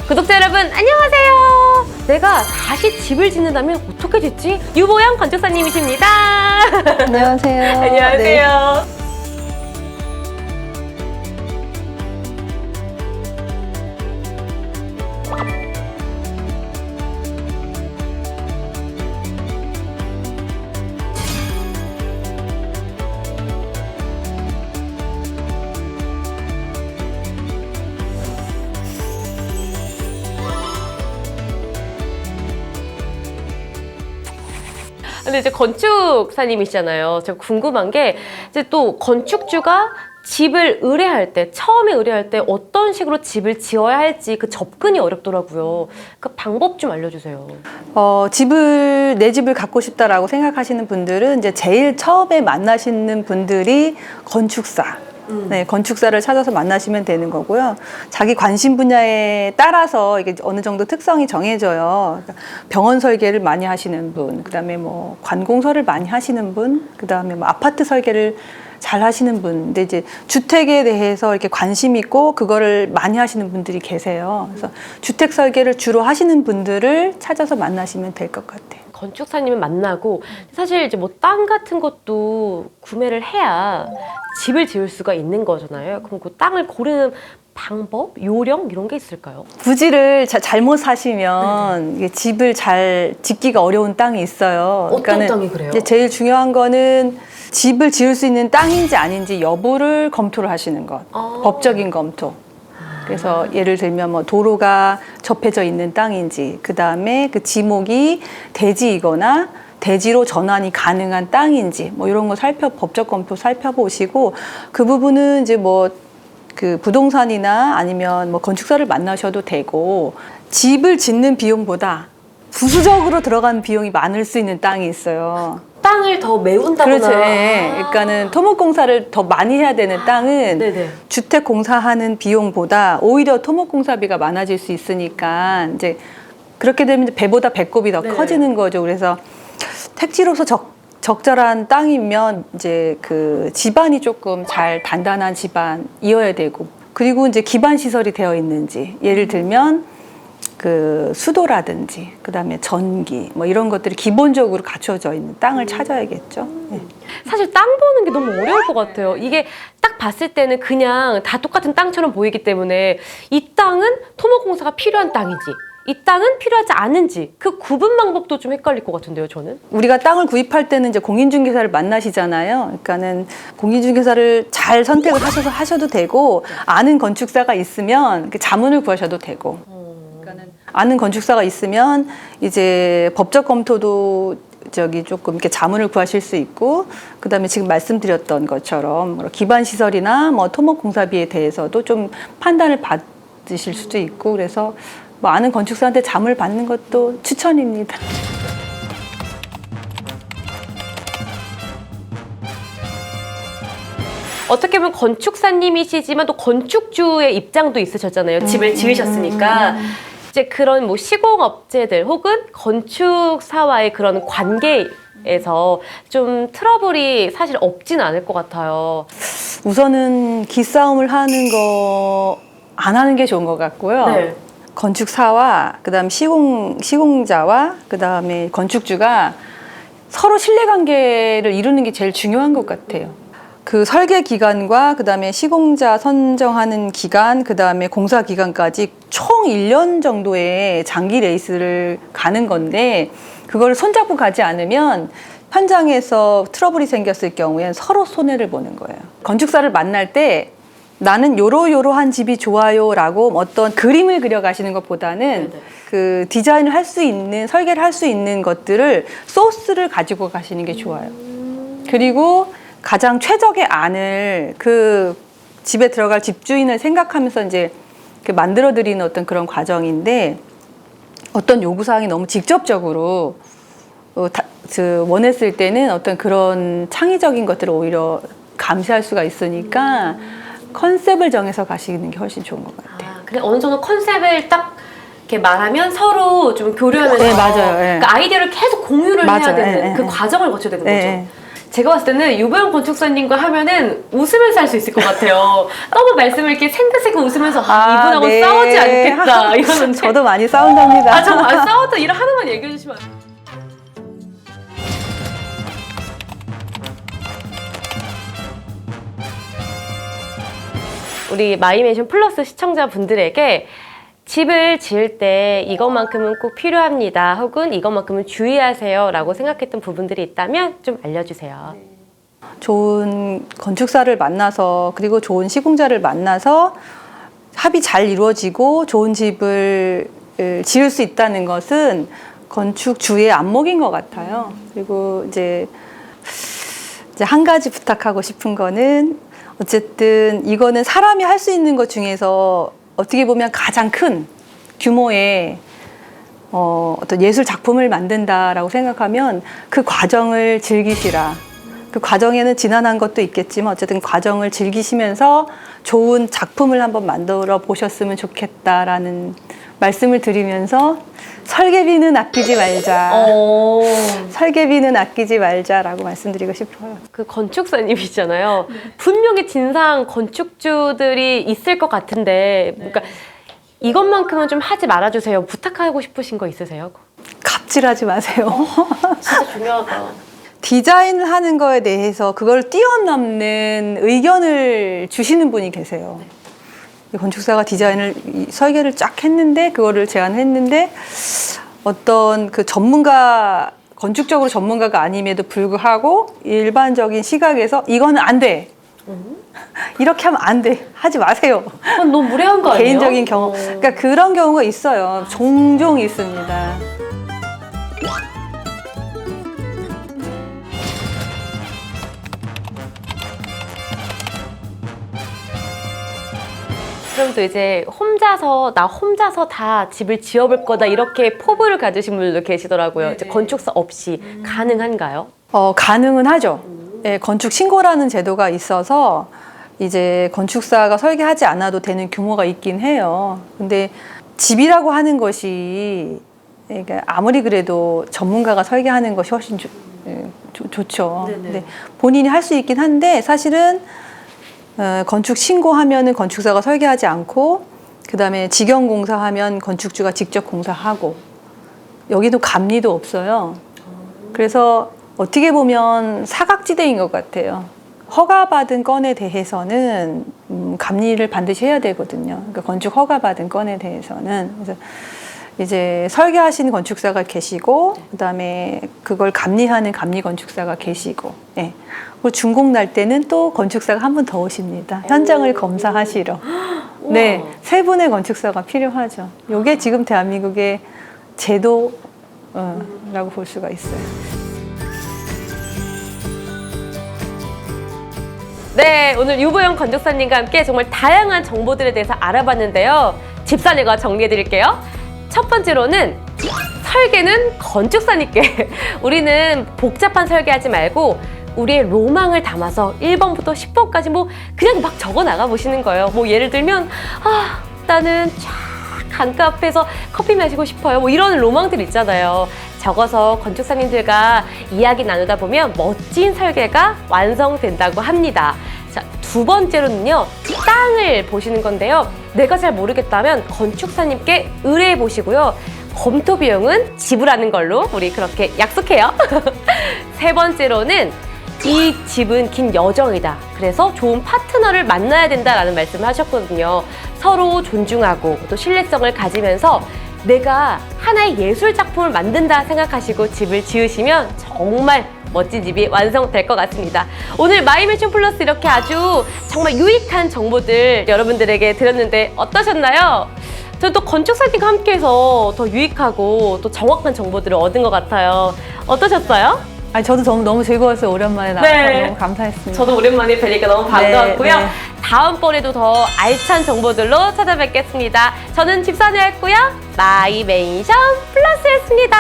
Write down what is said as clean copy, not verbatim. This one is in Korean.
구독자 여러분 안녕하세요. 내가 다시 집을 짓는다면 어떻게 짓지? 유보영 건축사님이십니다. 안녕하세요. 안녕하세요. 네. 근데 이제 건축사님이시잖아요. 제가 궁금한 게 이제 또 건축주가 집을 의뢰할 때, 처음에 의뢰할 때 어떤 식으로 집을 지어야 할지 그 접근이 어렵더라고요. 그 방법 좀 알려주세요. 내 집을 갖고 싶다라고 생각하시는 분들은 이제 제일 처음에 만나시는 분들이 건축사. 네, 건축사를 찾아서 만나시면 되는 거고요. 자기 관심 분야에 따라서 이게 어느 정도 특성이 정해져요. 그러니까 병원 설계를 많이 하시는 분, 그다음에 뭐 관공서를 많이 하시는 분, 그다음에 뭐 아파트 설계를 잘 하시는 분. 근데 이제 주택에 대해서 이렇게 관심 있고 그거를 많이 하시는 분들이 계세요. 그래서 주택 설계를 주로 하시는 분들을 찾아서 만나시면 될 것 같아요. 건축사님을 만나고 사실 이제 뭐 땅 같은 것도 구매를 해야 집을 지을 수가 있는 거잖아요. 그럼 그 땅을 고르는 방법, 요령 이런 게 있을까요? 부지를 잘못 사시면 이게 집을 잘 짓기가 어려운 땅이 있어요. 어떤 땅이 그래요? 이제 제일 중요한 거는 집을 지을 수 있는 땅인지 아닌지 여부를 검토를 하시는 것. 법적인 검토. 그래서 예를 들면 뭐 도로가 접해져 있는 땅인지, 그 다음에 그 지목이 대지이거나 대지로 전환이 가능한 땅인지, 뭐 이런 거 법적 검토 살펴보시고, 그 부분은 이제 뭐 그 부동산이나 아니면 뭐 건축사를 만나셔도 되고, 집을 짓는 비용보다 부수적으로 들어가는 비용이 많을 수 있는 땅이 있어요. 땅을 더 메운다거나. 그렇죠. 네. 그러니까는 토목공사를 더 많이 해야 되는 땅은 네네. 주택 공사하는 비용보다 오히려 토목공사비가 많아질 수 있으니까 이제 그렇게 되면 배보다 배꼽이 더 네. 커지는 거죠. 그래서 택지로서 적절한 땅이면 이제 그 집안이 조금 잘 단단한 집안이어야 되고, 그리고 이제 기반 시설이 되어 있는지, 예를 들면 그 수도라든지 그다음에 전기 뭐 이런 것들이 기본적으로 갖춰져 있는 땅을 찾아야겠죠. 네. 사실 땅 보는 게 너무 어려울 것 같아요. 이게 딱 봤을 때는 그냥 다 똑같은 땅처럼 보이기 때문에 이 땅은 토목공사가 필요한 땅이지, 이 땅은 필요하지 않은지 그 구분 방법도 좀 헷갈릴 것 같은데요, 저는. 우리가 땅을 구입할 때는 이제 공인중개사를 만나시잖아요. 그러니까는 공인중개사를 잘 선택을 하셔도 되고, 아는 건축사가 있으면 자문을 구하셔도 되고, 아는 건축사가 있으면 이제 법적 검토도 조금 이렇게 자문을 구하실 수 있고, 그다음에 지금 말씀드렸던 것처럼 기반 시설이나 뭐 토목 공사비에 대해서도 좀 판단을 받으실 수도 있고, 그래서 뭐 아는 건축사한테 자문을 받는 것도 추천입니다. 어떻게 보면 건축사님이시지만 또 건축주의 입장도 있으셨잖아요. 집을 지으셨으니까. 이제 그런 뭐 시공업체들 혹은 건축사와의 그런 관계에서 좀 트러블이 사실 없진 않을 것 같아요. 우선은 기싸움을 하는 거 안 하는 게 좋은 것 같고요. 네. 건축사와 그다음 시공자와 그다음에 건축주가 서로 신뢰관계를 이루는 게 제일 중요한 것 같아요. 그 설계 기간과 그다음에 시공자 선정하는 기간, 그다음에 공사 기간까지 총 1년 정도의 장기 레이스를 가는 건데, 그걸 손잡고 가지 않으면 현장에서 트러블이 생겼을 경우엔 서로 손해를 보는 거예요. 건축사를 만날 때 나는 요러요러한 집이 좋아요 라고 어떤 그림을 그려가시는 것보다는 그 디자인을 할 수 있는, 설계를 할 수 있는 것들을 소스를 가지고 가시는 게 좋아요. 그리고 가장 최적의 안을 그 집에 들어갈 집주인을 생각하면서 이제 만들어 드리는 어떤 그런 과정인데, 어떤 요구사항이 너무 직접적으로 원했을 때는 어떤 그런 창의적인 것들을 오히려 감시할 수가 있으니까 컨셉을 정해서 가시는 게 훨씬 좋은 것 같아요. 근데 어느 정도 컨셉을 딱 이렇게 말하면 서로 좀 교류하면서 네, 맞아요. 네. 그러니까 아이디어를 계속 공유를 맞아요. 해야 되는 네, 그 네. 과정을 거쳐야 되는 네. 거죠. 제가 봤을 때는 유보영 건축사님과 하면은 웃으면서 할 수 있을 것 같아요. 너무 말씀을 이렇게 생긋생긋 웃으면서 이분하고 네. 싸우지 않겠다 이러는데. 저도 많이 싸운답니다. 정말 싸웠다 이런 하나만 얘기해 주시면 안 돼요? 우리 마이맨션 플러스 시청자분들에게 집을 지을 때 이것만큼은 꼭 필요합니다. 혹은 이것만큼은 주의하세요 라고 생각했던 부분들이 있다면 좀 알려주세요. 좋은 건축사를 만나서 그리고 좋은 시공자를 만나서 합이 잘 이루어지고 좋은 집을 지을 수 있다는 것은 건축주의 안목인 것 같아요. 그리고 이제 한 가지 부탁하고 싶은 거는 어쨌든 이거는 사람이 할 수 있는 것 중에서 어떻게 보면 가장 큰 규모의 어떤 예술 작품을 만든다라고 생각하면 그 과정을 즐기시라. 그 과정에는 지난한 것도 있겠지만 어쨌든 과정을 즐기시면서 좋은 작품을 한번 만들어 보셨으면 좋겠다라는 말씀을 드리면서 설계비는 아끼지 말자. 설계비는 아끼지 말자라고 말씀드리고 싶어요. 그 건축사님이잖아요. 분명히 진상 건축주들이 있을 것 같은데, 그러니까 이것만큼은 좀 하지 말아주세요. 부탁하고 싶으신 거 있으세요? 갑질하지 마세요. 진짜 중요하다. 디자인을 하는 거에 대해서 그걸 뛰어넘는 의견을 주시는 분이 계세요. 건축사가 디자인을 설계를 쫙 했는데 그거를 제안했는데 어떤 그 전문가 건축적으로 전문가가 아님에도 불구하고 일반적인 시각에서 이거는 안 돼. 이렇게 하면 안 돼. 하지 마세요. 그건 너무 무례한 거 아니에요? 개인적인 경험. 그러니까 그런 경우가 있어요. 종종 있습니다. 그럼 또 이제 나 혼자서 다 집을 지어볼 거다 이렇게 포부를 가지신 분들도 계시더라고요. 이제 건축사 없이 가능한가요? 가능은 하죠. 예, 건축 신고라는 제도가 있어서 이제 건축사가 설계하지 않아도 되는 규모가 있긴 해요. 근데 집이라고 하는 것이 그러니까 아무리 그래도 전문가가 설계하는 것이 훨씬 좋죠. 근데 본인이 할 수 있긴 한데 사실은 건축 신고하면은 건축사가 설계하지 않고 그다음에 직영공사하면 건축주가 직접 공사하고 여기도 감리도 없어요. 그래서 어떻게 보면 사각지대인 것 같아요. 허가받은 건에 대해서는 감리를 반드시 해야 되거든요. 그러니까 건축 허가받은 건에 대해서는. 그래서 이제 설계하시는 건축사가 계시고 그다음에 그걸 감리하는 감리 건축사가 계시고 예. 그리고 준공 날 때는 또 건축사가 한 분 더 오십니다. 현장을 검사하시러. 네, 3분의 건축사가 필요하죠. 이게 지금 대한민국의 제도라고 볼 수가 있어요. 네, 오늘 유보영 건축사님과 함께 정말 다양한 정보들에 대해서 알아봤는데요. 집사내가 정리해드릴게요. 첫 번째로는 설계는 건축사님께 우리는 복잡한 설계하지 말고 우리의 로망을 담아서 1번부터 10번까지 뭐 그냥 막 적어 나가 보시는 거예요. 뭐 예를 들면 나는 쫙 강가 앞에서 커피 마시고 싶어요. 뭐 이런 로망들 있잖아요. 적어서 건축사님들과 이야기 나누다 보면 멋진 설계가 완성된다고 합니다. 자, 두 번째로는요, 땅을 보시는 건데요. 내가 잘 모르겠다면 건축사님께 의뢰해 보시고요. 검토 비용은 지불하는 걸로 우리 그렇게 약속해요. 세 번째로는 이 집은 긴 여정이다. 그래서 좋은 파트너를 만나야 된다라는 말씀을 하셨거든요. 서로 존중하고 또 신뢰성을 가지면서 내가 하나의 예술 작품을 만든다 생각하시고 집을 지으시면 정말 멋진 집이 완성될 것 같습니다. 오늘 마이맨션 플러스 이렇게 아주 정말 유익한 정보들 여러분들에게 드렸는데 어떠셨나요? 저는 또 건축사님과 함께해서 더 유익하고 또 정확한 정보들을 얻은 것 같아요. 어떠셨어요? 저도 너무 즐거웠어요. 오랜만에 나와서 너무 감사했습니다. 저도 오랜만에 뵈니까 너무 반가웠고요. 네. 다음번에도 더 알찬 정보들로 찾아뵙겠습니다. 저는 집사녀였고요. 마이맨션 플러스였습니다.